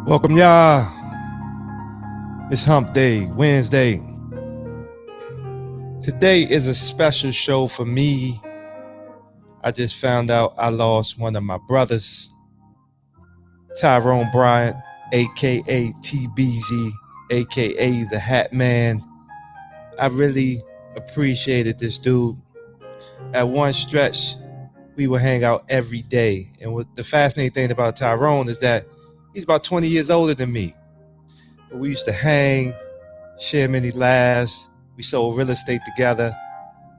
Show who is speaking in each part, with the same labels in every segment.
Speaker 1: Welcome, y'all. It's Hump Day, Wednesday. Today is a special show for me. I just found out I lost one of my brothers, Tyrone Bryant, aka TBZ, aka the Hat Man. I really appreciated this dude. At one stretch, we would hang out every day. And what the fascinating thing about Tyrone is that he's about 20 years older than me. But we used to hang, share many laughs. We sold real estate together.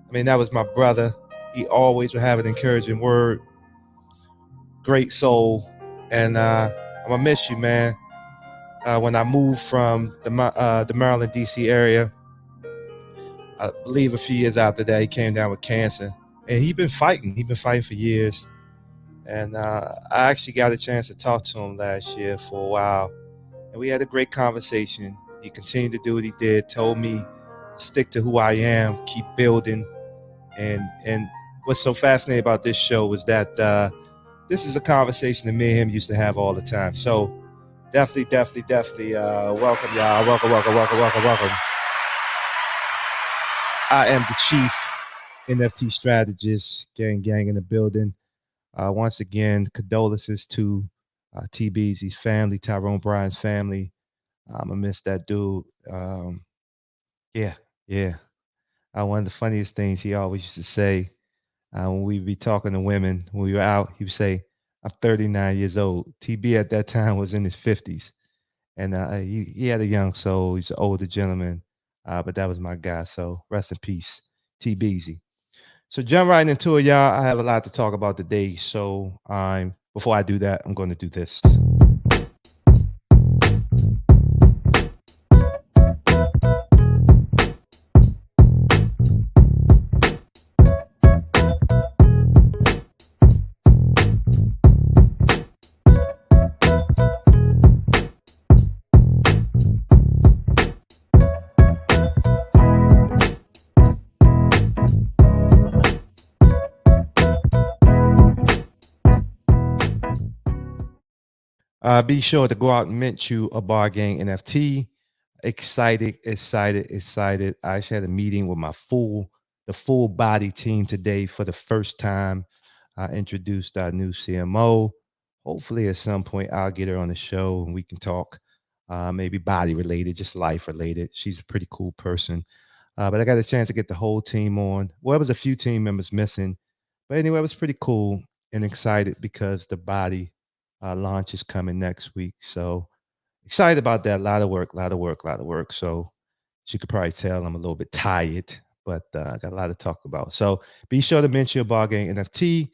Speaker 1: I mean, that was my brother. He always would have an encouraging word. Great soul. And I'm going to miss you, man. When I moved from the Maryland, D.C. area, I believe a few years after that, he came down with cancer. And he'd been fighting. He'd been fighting for years. And I actually got a chance to talk to him last year for a while. And we had a great conversation. He continued to do what he did, told me stick to who I am, keep building. And what's so fascinating about this show is that this is a conversation that me and him used to have all the time. So definitely, welcome, y'all. Welcome. I am the chief NFT strategist, gang in the building. Once again, condolences to TBZ's family, Tyrone Bryant's family. I miss that dude. Yeah. One of the funniest things he always used to say when we'd be talking to women, when we were out, he would say, I'm 39 years old. TB at that time was in his 50s. And he had a young soul. He's an older gentleman. But that was my guy. So rest in peace, TBZ. So jump right into it, y'all. I have a lot to talk about today. So before I do that, I'm going to do this. Be sure to go out and mint you a Bar Gang NFT. Excited. I actually had a meeting with the full body team today for the first time. I introduced our new CMO. Hopefully at some point I'll get her on the show and we can talk maybe body related, just life related. She's a pretty cool person. But I got a chance to get the whole team on. Well, there was a few team members missing. But anyway, it was pretty cool and excited because the body launch is coming next week. So excited about that. A lot of work. So as you could probably tell, I'm a little bit tired, but I got a lot to talk about. So be sure to mint your Bar Gang NFT.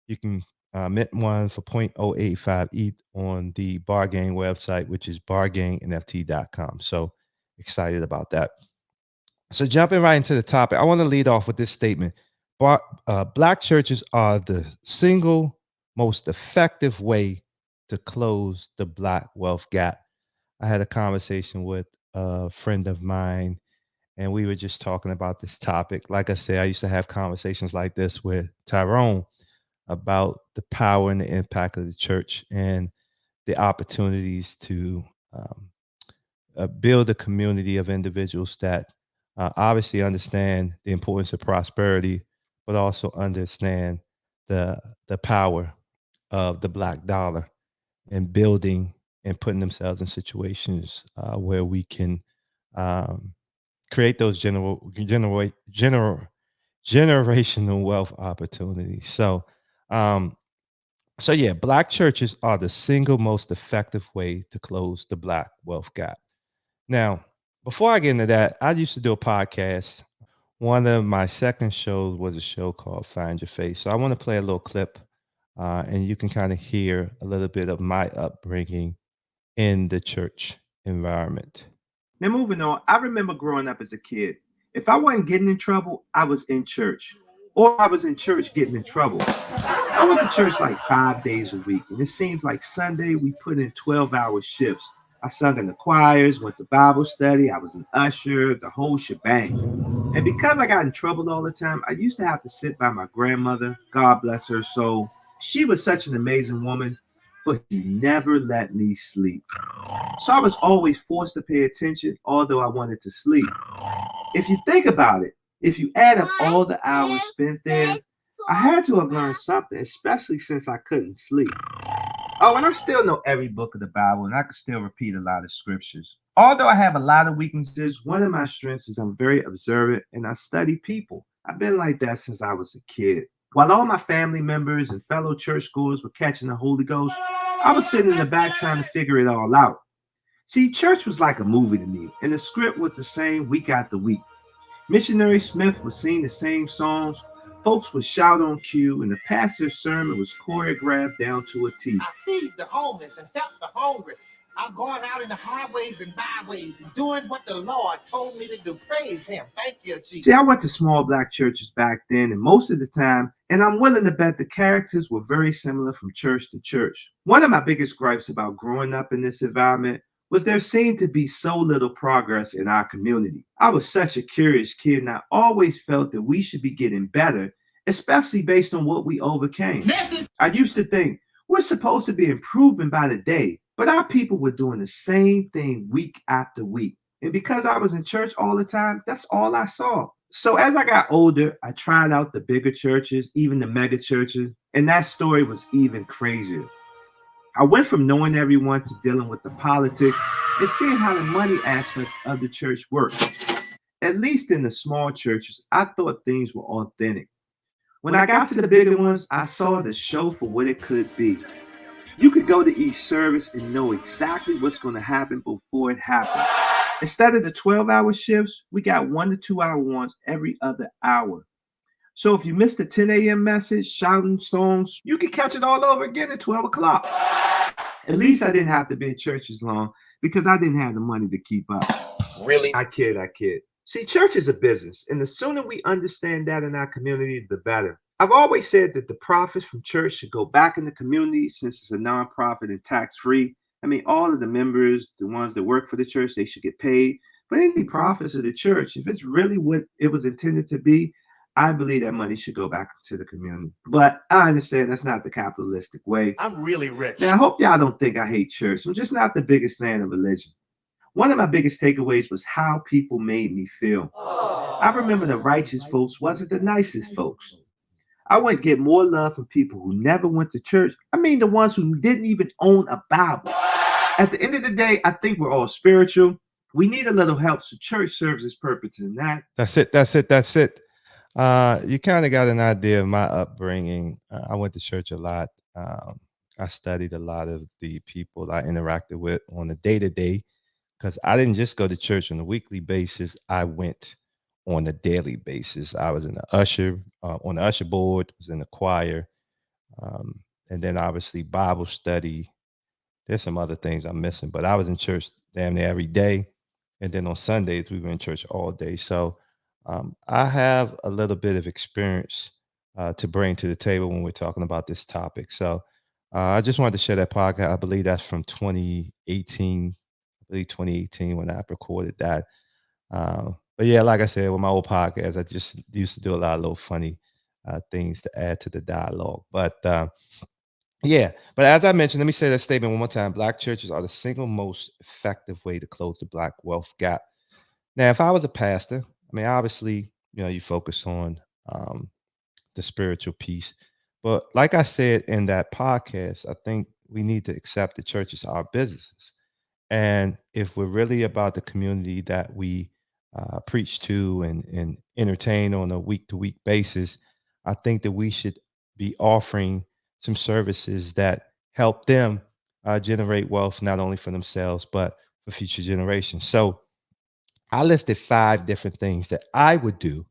Speaker 1: You can mint one for 0.085 ETH on the Bar Gang website, which is bargangnft.com. So excited about that. So jumping right into the topic, I want to lead off with this statement. Black churches are the single most effective way to close the Black wealth gap. I had a conversation with a friend of mine, and we were just talking about this topic. Like I said, I used to have conversations like this with Tyrone about the power and the impact of the church and the opportunities to build a community of individuals that obviously understand the importance of prosperity, but also understand the power of the Black dollar and building and putting themselves in situations where we can create those generational wealth opportunities. So yeah, Black churches are the single most effective way to close the Black wealth gap. Now, before I get into that, I used to do a podcast. One of my second shows was a show called Find Faith. So I want to play a little clip and you can kind of hear a little bit of my upbringing in the church environment.
Speaker 2: Now, moving on, I remember growing up as a kid. If I wasn't getting in trouble, I was in church. Or I was in church getting in trouble. I went to church like 5 days a week. And it seems like Sunday we put in 12-hour shifts. I sung in the choirs, went to Bible study. I was an usher, the whole shebang. And because I got in trouble all the time, I used to have to sit by my grandmother. God bless her soul. She was such an amazing woman. but he never let me sleep. So I was always forced to pay attention, although I wanted to sleep. If you think about it, if you add up all the hours spent there, I had to have learned something, especially since I couldn't sleep. Oh, and I still know every book of the Bible, and I can still repeat a lot of scriptures. Although I have a lot of weaknesses, one of my strengths is I'm very observant and I study people. I've been like that since I was a kid. While all my family members and fellow churchgoers were catching the Holy Ghost, I was sitting in the back trying to figure it all out. See, church was like a movie to me, and the script was the same week after week. Missionary Smith would sing the same songs, folks would shout on cue, and the pastor's sermon was choreographed down to a T.
Speaker 3: I feed the homeless and help the hungry. I'm going out in the highways and byways and doing what the Lord told me to do. Praise Him. Thank you, Jesus.
Speaker 2: See, I went to small black churches back then, and most of the time, and I'm willing to bet the characters were very similar from church to church. One of my biggest gripes about growing up in this environment was there seemed to be so little progress in our community. I was such a curious kid, and I always felt that we should be getting better, especially based on what we overcame. I used to think we're supposed to be improving by the day, but our people were doing the same thing week after week. And because I was in church all the time, that's all I saw. So as I got older, I tried out the bigger churches, even the mega churches, and that story was even crazier. I went from knowing everyone to dealing with the politics and seeing how the money aspect of the church worked. At least in the small churches, I thought things were authentic. When I got to the bigger ones, I saw the show for what it could be. You could go to each service and know exactly what's going to happen before it happened. Instead of the 12-hour shifts, we got 1 to 2 hour ones every other hour. So if you missed the 10 a.m. message, shouting songs, you could catch it all over again at 12 o'clock. At least I didn't have to be in church as long because I didn't have the money to keep up.
Speaker 3: Really?
Speaker 2: I kid. See, church is a business, and the sooner we understand that in our community, the better. I've always said that the profits from church should go back in the community since it's a nonprofit and tax-free. I mean, all of the members, the ones that work for the church, they should get paid. But any profits of the church, if it's really what it was intended to be, I believe that money should go back to the community. But I understand that's not the capitalistic way.
Speaker 3: I'm really rich.
Speaker 2: Now, I hope y'all don't think I hate church. I'm just not the biggest fan of religion. One of my biggest takeaways was how people made me feel. I remember the righteous folks wasn't the nicest folks. I would get more love from people who never went to church. I mean, the ones who didn't even own a Bible. At the end of the day, I think we're all spiritual. We need a little help, so church serves its purpose in that.
Speaker 1: That's it. You kind of got an idea of my upbringing. I went to church a lot. I studied a lot of the people I interacted with on a day-to-day because I didn't just go to church on a weekly basis. I went on a daily basis. I was in the on the usher board, was in the choir, um, and then obviously Bible study. There's some other things I'm missing, but I was in church damn near every day. And then on Sundays, we were in church all day. So I have a little bit of experience to bring to the table when we're talking about this topic. So I just wanted to share that podcast. I believe that's from 2018. I believe 2018 when I recorded that. But yeah, like I said, with my old podcast, I just used to do a lot of little funny things to add to the dialogue. But yeah, but as I mentioned, let me say that statement one more time. Black churches are the single most effective way to close the black wealth gap. Now, if I was a pastor, I mean, obviously, you focus on the spiritual piece. But like I said in that podcast, I think we need to accept the churches are businesses. And if we're really about the community that we preach to and entertain on a week to week basis, I think that we should be offering some services that help them generate wealth, not only for themselves, but for future generations. So I listed 5 different things that I would do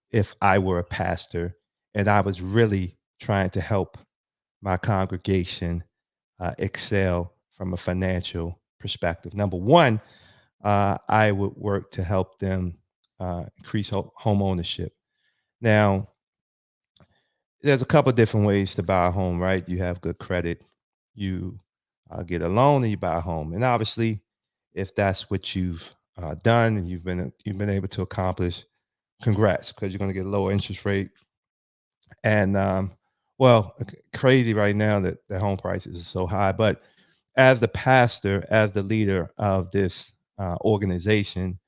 Speaker 1: if I were a pastor and I was really trying to help my congregation excel from a financial perspective. Number one, I would work to help them increase home ownership. Now, there's a couple of different ways to buy a home, right? You have good credit, you get a loan, and you buy a home. And obviously, if that's what you've done and you've been able to accomplish, congrats, because you're going to get a lower interest rate. And Well, crazy right now that the home prices are so high. But as the pastor, as the leader of this organization,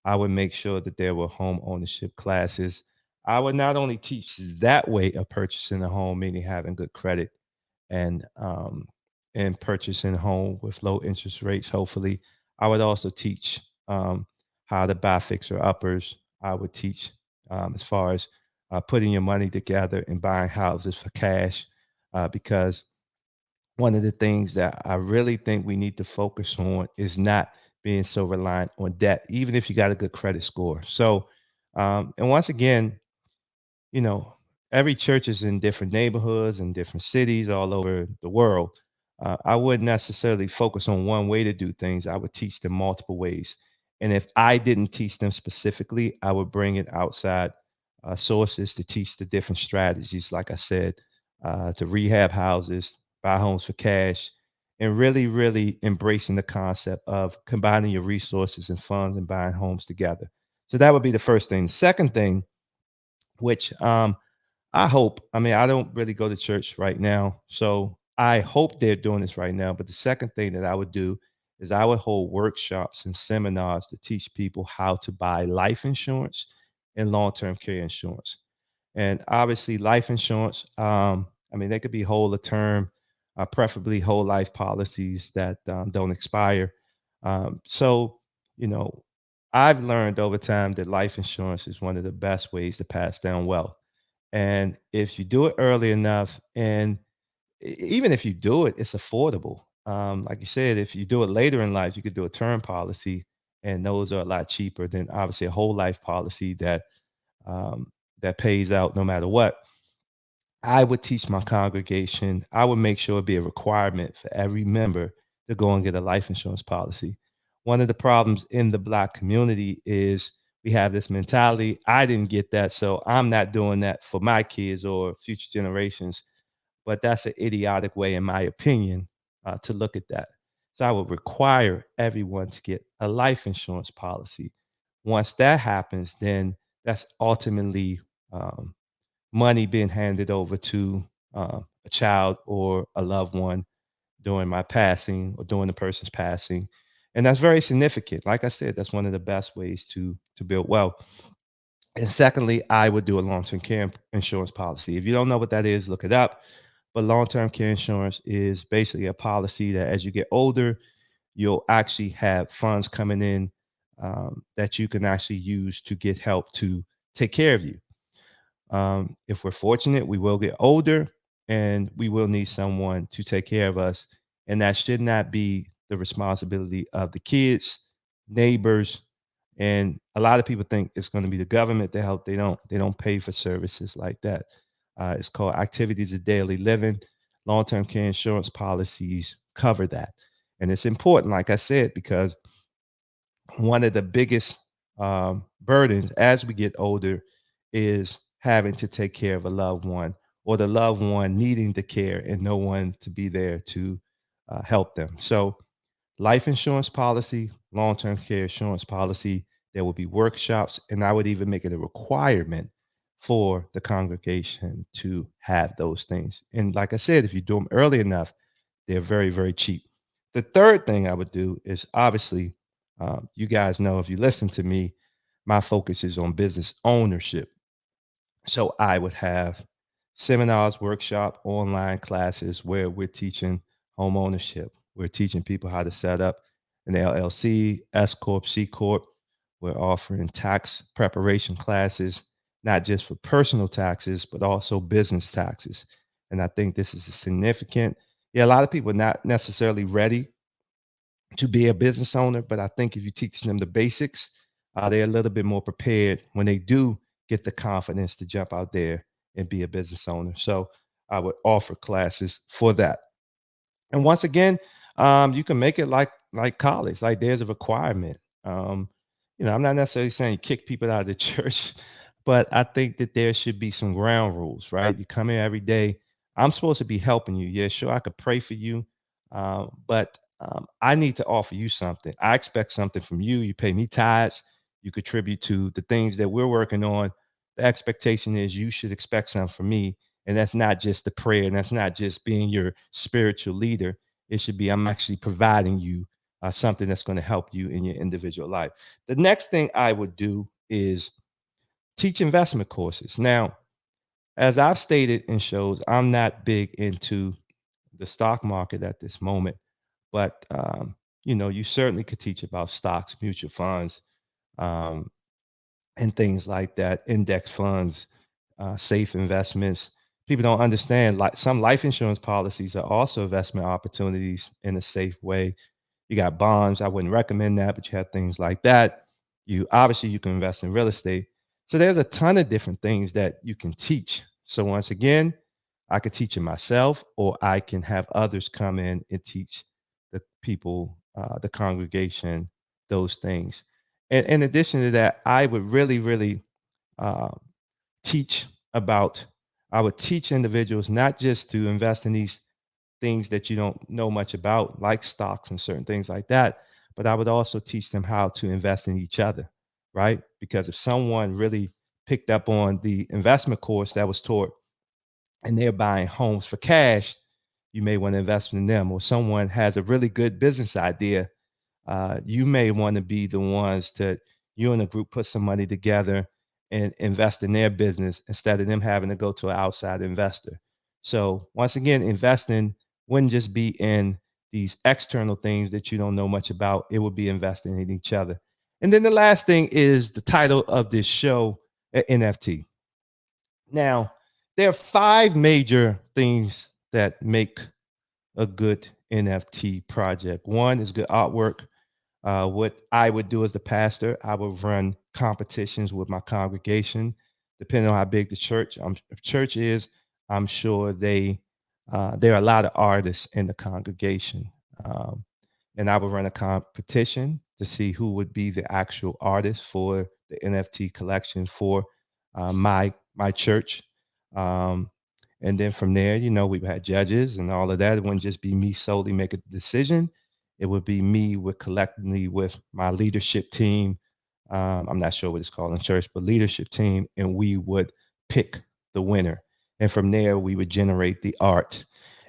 Speaker 1: I would make sure that there were home ownership classes. I would not only teach that way of purchasing a home, meaning having good credit and purchasing a home with low interest rates. Hopefully, I would also teach how to buy fixer uppers. I would teach as far as putting your money together and buying houses for cash, because one of the things that I really think we need to focus on is not being so reliant on debt, even if you got a good credit score. So, and once again, you know, every church is in different neighborhoods and different cities all over the world. I wouldn't necessarily focus on one way to do things. I would teach them multiple ways. And if I didn't teach them specifically, I would bring in outside sources to teach the different strategies, like I said, to rehab houses, buy homes for cash, and really, really embracing the concept of combining your resources and funds and buying homes together. So that would be the first thing. The second thing, which I hope, I mean, I don't really go to church right now. So I hope they're doing this right now. But the second thing that I would do is I would hold workshops and seminars to teach people how to buy life insurance and long term care insurance. And obviously, life insurance, I mean, they could be whole of term, preferably whole life policies that don't expire. So, you know, I've learned over time that life insurance is one of the best ways to pass down wealth. And if you do it early enough, and even if you do it, it's affordable. Like you said, if you do it later in life, you could do a term policy, and those are a lot cheaper than obviously a whole life policy um, that pays out no matter what. I would teach my congregation. I would make sure it be a requirement for every member to go and get a life insurance policy. One of the problems in the Black community is we have this mentality. I didn't get that, so I'm not doing that for my kids or future generations. But that's an idiotic way, in my opinion, to look at that. So I would require everyone to get a life insurance policy. Once that happens, then that's ultimately money being handed over to a child or a loved one during my passing or during the person's passing. And that's very significant. Like I said, that's one of the best ways to build wealth. And secondly, I would do a long-term care insurance policy. If you don't know what that is, look it up. But long-term care insurance is basically a policy that as you get older, you'll actually have funds coming in that you can actually use to get help to take care of you. If we're fortunate, we will get older and we will need someone to take care of us. And that should not be the responsibility of the kids, neighbors, and a lot of people think it's going to be the government to help. They don't pay for services like that. It's called activities of daily living. Long-term care insurance policies cover that. And it's important, like I said, because one of the biggest burdens as we get older is having to take care of a loved one or the loved one needing the care and no one to be there to help them. So, life insurance policy, long term care insurance policy, there will be workshops, and I would even make it a requirement for the congregation to have those things. And like I said, if you do them early enough, they're very, very cheap. The third thing I would do is obviously, you guys know if you listen to me, my focus is on business ownership. So I would have seminars, workshop, online classes where we're teaching home ownership. We're teaching people how to set up an LLC, S corp, C corp. We're offering tax preparation classes, not just for personal taxes, but also business taxes. And I think this is a significant. Yeah, a lot of people are not necessarily ready to be a business owner, but I think if you teach them the basics, they're a little bit more prepared when they do get the confidence to jump out there and be a business owner. So I would offer classes for that. And once again, you can make it like college. Like there's a requirement. I'm not necessarily saying you kick people out of the church, but I think that there should be some ground rules, right? You come here every day. I'm supposed to be helping you. Yeah, sure, I could pray for you, but I need to offer you something. I expect something from you. You pay me tithes. You contribute to the things that we're working on. The expectation is you should expect something from me, And that's not just the prayer, and that's not just being your spiritual leader. It should be, I'm actually providing you something that's going to help you in your individual life. The next thing I would do is teach investment courses. Now, as I've stated in shows, I'm not big into the stock market at this moment, but you certainly could teach about stocks, mutual funds, um, and things like that, index funds, safe investments. People don't understand, like, some life insurance policies are also investment opportunities in a safe way. You got bonds. I wouldn't recommend that, but you have things like that. You can invest in real estate. So there's a ton of different things that you can teach. So once again, I could teach it myself, or I can have others come in and teach the people, the congregation, those things. And in addition to that, I would really, really uh, teach about, I would teach individuals not just to invest in these things that you don't know much about, like stocks and certain things like that, but I would also teach them how to invest in each other, right? Because if someone really picked up on the investment course that was taught and they're buying homes for cash, you may want to invest in them. Or someone has a really good business idea, you may want to be the ones that you and the group put some money together and invest in their business instead of them having to go to an outside investor. So once again, investing wouldn't just be in these external things that you don't know much about. It would be investing in each other. And then the last thing is the title of this show, NFT. Now, there are 5 major things that make a good NFT project. One is good artwork. What I would do as a pastor, I would run competitions with my congregation, depending on how big the church is. I'm sure there are a lot of artists in the congregation, um, and I would run a competition to see who would be the actual artist for the NFT collection for my church. Um, and then from there, we've had judges and all of that. It wouldn't just be me solely make a decision. It would be me with collectively with my leadership team. I'm not sure what it's called in church, but leadership team, and we would pick the winner. And from there, we would generate the art.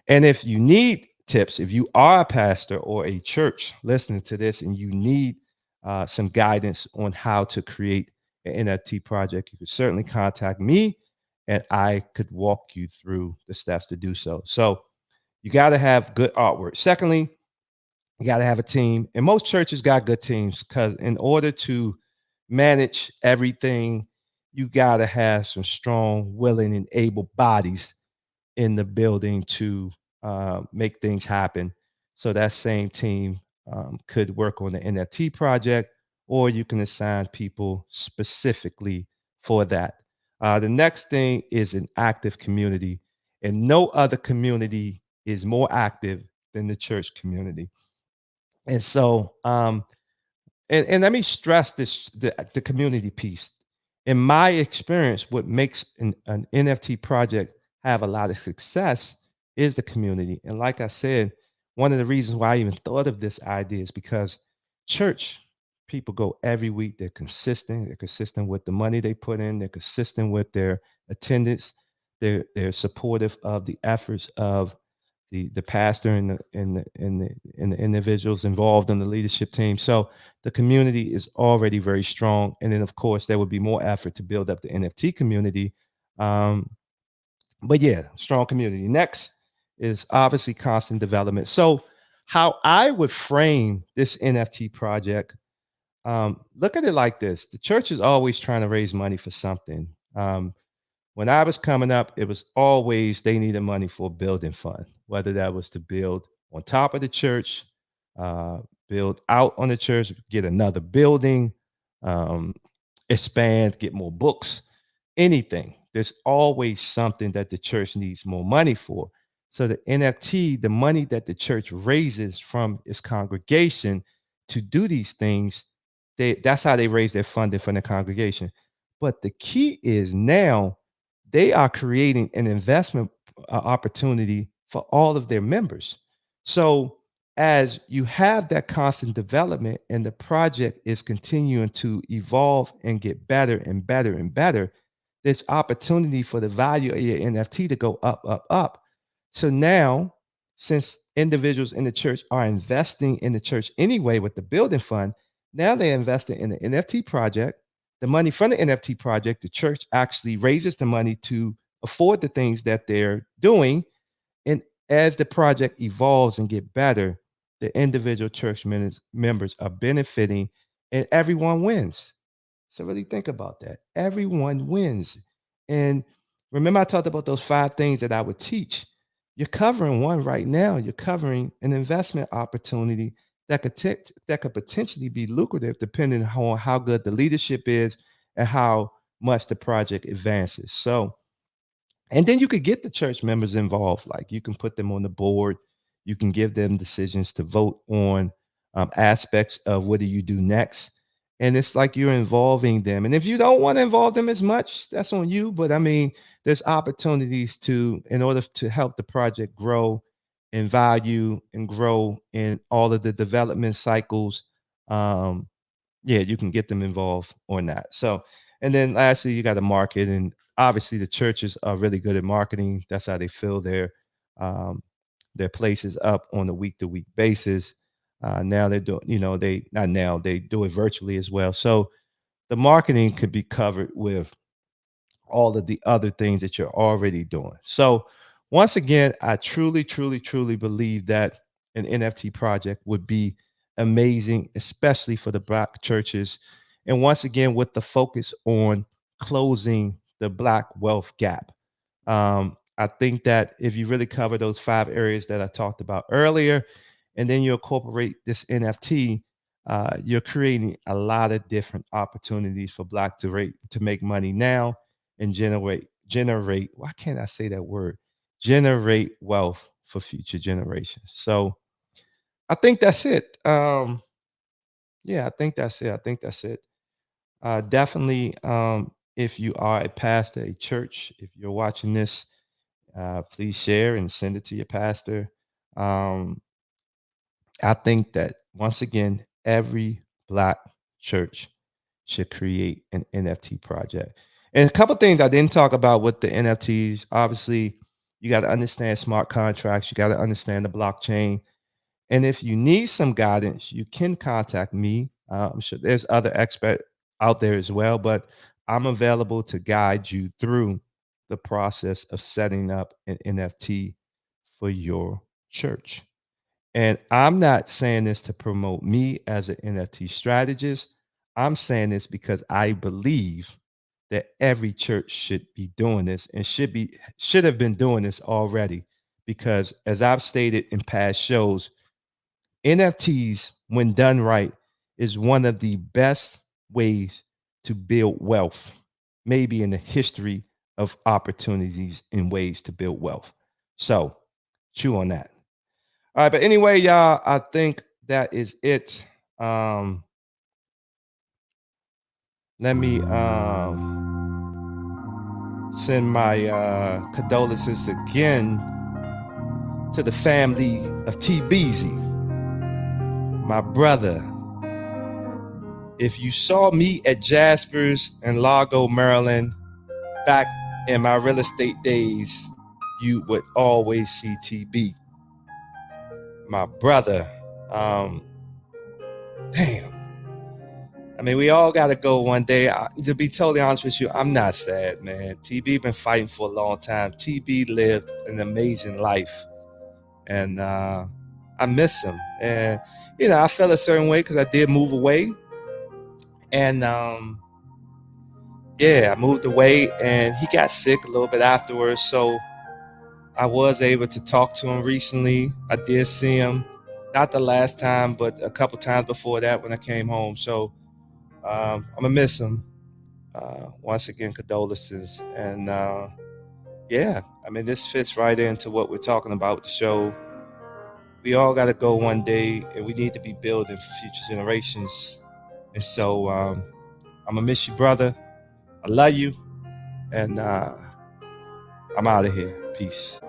Speaker 1: And if you need tips, if you are a pastor or a church listening to this and you need some guidance on how to create an NFT project, you could certainly contact me and I could walk you through the steps to do so. So you got to have good artwork. Secondly, you got to have a team. And most churches got good teams because in order to manage everything, you got to have some strong, willing, and able bodies in the building to make things happen. So that same team could work on the NFT project, or you can assign people specifically for that. The next thing is an active community, and no other community is more active than the church community. And so, and let me stress this, the community piece. In my experience, what makes an NFT project have a lot of success is the community. And like I said, one of the reasons why I even thought of this idea is because church people go every week. They're consistent. They're consistent with the money they put in. They're consistent with their attendance. They're supportive of the efforts of the pastor and the individuals involved in the leadership team. So the community is already very strong. And then of course there would be more effort to build up the NFT community. Um, but yeah, strong community. Next is obviously constant development. So how I would frame this NFT project, look at it like this: the church is always trying to raise money for something. When I was coming up, it was always they needed money for a building fund, whether that was to build on top of the church, uh, build out on the church, get another building, um, expand, get more books, anything. There's always something that the church needs more money for. So the NFT, the money that the church raises from its congregation to do these things, that's how they raise their funding from the congregation. But the key is now they are creating an investment opportunity for all of their members. So as you have that constant development and the project is continuing to evolve and get better and better and better, there's opportunity for the value of your NFT to go up, up, up. So now, since individuals in the church are investing in the church anyway with the building fund, now they're investing in the NFT project. The money from the NFT project, the church actually raises the money to afford the things that they're doing. And as the project evolves and get better, the individual church members are benefiting and everyone wins. So really think about that. Everyone wins. And remember, I talked about those 5 things that I would teach. You're covering one right now. You're covering an investment opportunity that could potentially be lucrative depending on how good the leadership is and how much the project advances. So, and then you could get the church members involved. Like you can put them on the board. You can give them decisions to vote on aspects of what do you do next. And it's like you're involving them. And if you don't want to involve them as much, that's on you. But I mean, there's opportunities in order to help the project grow in value and grow in all of the development cycles. Um, yeah, you can get them involved or not. So, and then lastly, you got to market, and obviously the churches are really good at marketing. That's how they fill um, their places up on a week to week basis. Now they're doing, they not now they do it virtually as well. So the marketing could be covered with all of the other things that you're already doing. So once again, I truly, truly, truly believe that an NFT project would be amazing, especially for the Black churches. And once again, with the focus on closing the Black wealth gap. I think that if you really cover those 5 areas that I talked about earlier, and then you incorporate this NFT, you're creating a lot of different opportunities for Black to make money now and generate. Why can't I say that word? Generate wealth for future generations. So I think that's it. Yeah, I think that's it. I think that's it. Definitely, if you are a pastor, a church, if you're watching this, please share and send it to your pastor. Um, I think that once again, every Black church should create an NFT project. And a couple things I didn't talk about with the NFTs. Obviously, you got to understand smart contracts. You got to understand the blockchain. And if you need some guidance, you can contact me. I'm sure there's other experts out there as well, but I'm available to guide you through the process of setting up an NFT for your church. And I'm not saying this to promote me as an NFT strategist. I'm saying this because I believe that every church should be doing this and should have been doing this already. Because as I've stated in past shows, NFTs, when done right, is one of the best ways to build wealth, maybe in the history of opportunities and ways to build wealth. So chew on that. All right, but anyway, y'all, I think that is it. Let me send my condolences again to the family of T. Beasy, my brother. If you saw me at Jasper's in Largo, Maryland, back in my real estate days, you would always see TB, my brother. Damn. I mean, we all got to go one day. To be totally honest with you, I'm not sad, man. TB been fighting for a long time. TB lived an amazing life, and I miss him. And I felt a certain way because I did move away, and yeah, I moved away, and he got sick a little bit afterwards. So I was able to talk to him recently. I did see him, not the last time, but a couple times before that when I came home. So I'm gonna miss him. Once again, condolences. And yeah, I mean, this fits right into what we're talking about with the show. We all got to go one day, and we need to be building for future generations. And so I'm going to miss you, brother. I love you. And I'm out of here. Peace.